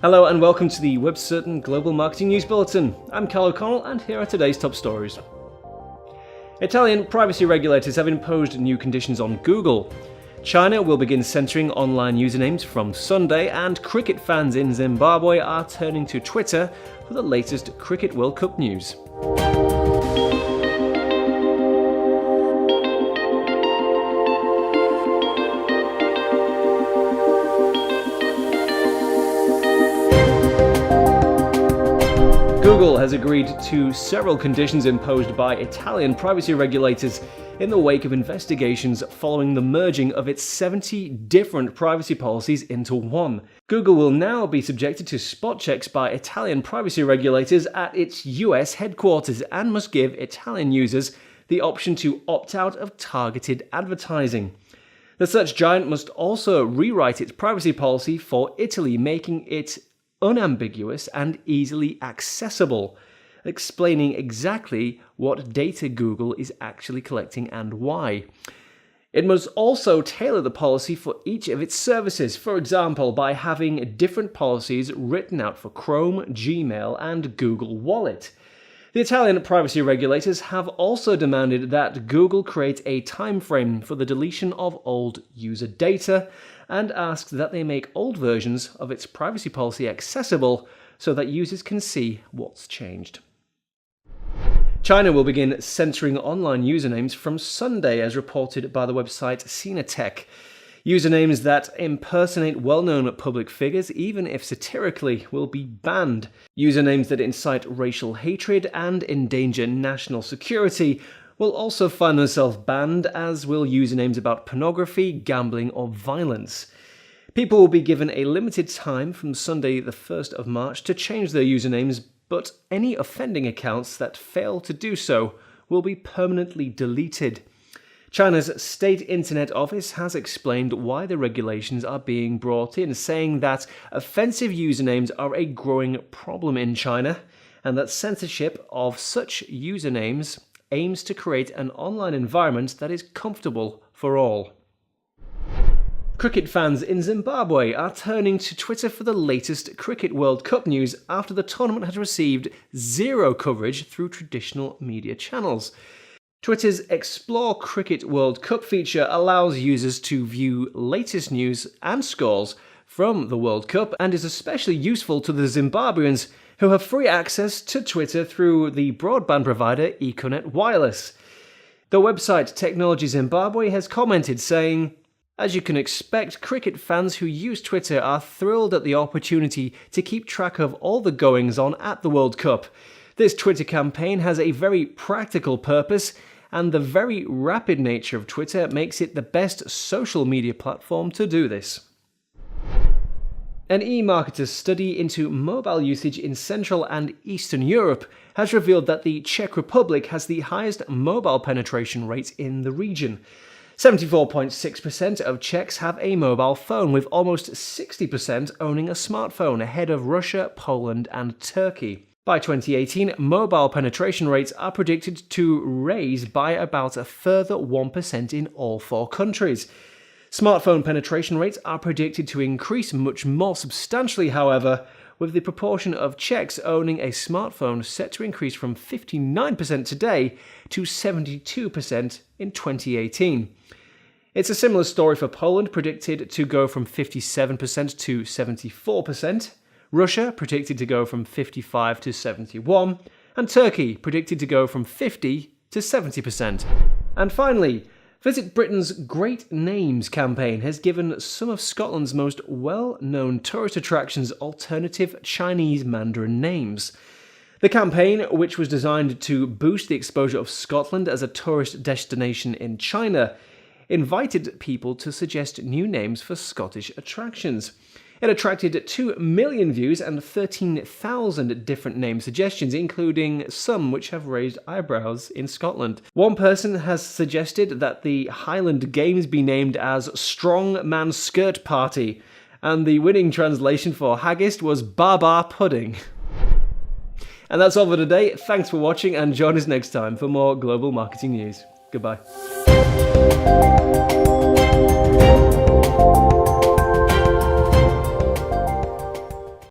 Hello and welcome to the WebCertain Global Marketing News Bulletin. I'm Cal O'Connell and here are today's top stories. Italian privacy regulators have imposed new conditions on Google. China will begin censoring online usernames from Sunday, and cricket fans in Zimbabwe are turning to Twitter for the latest Cricket World Cup news. Google has agreed to several conditions imposed by Italian privacy regulators in the wake of investigations following the merging of its 70 different privacy policies into one. Google will now be subjected to spot checks by Italian privacy regulators at its US headquarters and must give Italian users the option to opt out of targeted advertising. The search giant must also rewrite its privacy policy for Italy, making it unambiguous and easily accessible, explaining exactly what data Google is actually collecting and why. It must also tailor the policy for each of its services, for example, by having different policies written out for Chrome, Gmail, and Google Wallet. The Italian privacy regulators have also demanded that Google create a timeframe for the deletion of old user data and asked that they make old versions of its privacy policy accessible so that users can see what's changed. China will begin censoring online usernames from Sunday, as reported by the website Sina Tech. Usernames that impersonate well-known public figures, even if satirically, will be banned. Usernames that incite racial hatred and endanger national security will also find themselves banned, as will usernames about pornography, gambling, or violence. People will be given a limited time from Sunday the 1st of March to change their usernames, but any offending accounts that fail to do so will be permanently deleted. China's State Internet Office has explained why the regulations are being brought in, saying that offensive usernames are a growing problem in China, and that censorship of such usernames aims to create an online environment that is comfortable for all. Cricket fans in Zimbabwe are turning to Twitter for the latest Cricket World Cup news after the tournament has received zero coverage through traditional media channels. Twitter's Explore Cricket World Cup feature allows users to view latest news and scores from the World Cup and is especially useful to the Zimbabweans who have free access to Twitter through the broadband provider Econet Wireless. The website Technology Zimbabwe has commented saying, "As you can expect, cricket fans who use Twitter are thrilled at the opportunity to keep track of all the goings-on at the World Cup. This Twitter campaign has a very practical purpose, and the very rapid nature of Twitter makes it the best social media platform to do this." An eMarketer's study into mobile usage in Central and Eastern Europe has revealed that the Czech Republic has the highest mobile penetration rate in the region. 74.6% of Czechs have a mobile phone, with almost 60% owning a smartphone, ahead of Russia, Poland, and Turkey. By 2018, mobile penetration rates are predicted to raise by about a further 1% in all four countries. Smartphone penetration rates are predicted to increase much more substantially, however, with the proportion of Czechs owning a smartphone set to increase from 59% today to 72% in 2018. It's a similar story for Poland, predicted to go from 57% to 74%. Russia predicted to go from 55 to 71, and Turkey predicted to go from 50 to 70%. And finally, Visit Britain's Great Names campaign has given some of Scotland's most well-known tourist attractions alternative Chinese Mandarin names. The campaign, which was designed to boost the exposure of Scotland as a tourist destination in China, invited people to suggest new names for Scottish attractions. It attracted 2 million views and 13,000 different name suggestions, including some which have raised eyebrows in Scotland. One person has suggested that the Highland Games be named as Strong Man Skirt Party, and the winning translation for haggis was Bar Pudding. And that's all for today. Thanks for watching, and join us next time for more global marketing news. Goodbye.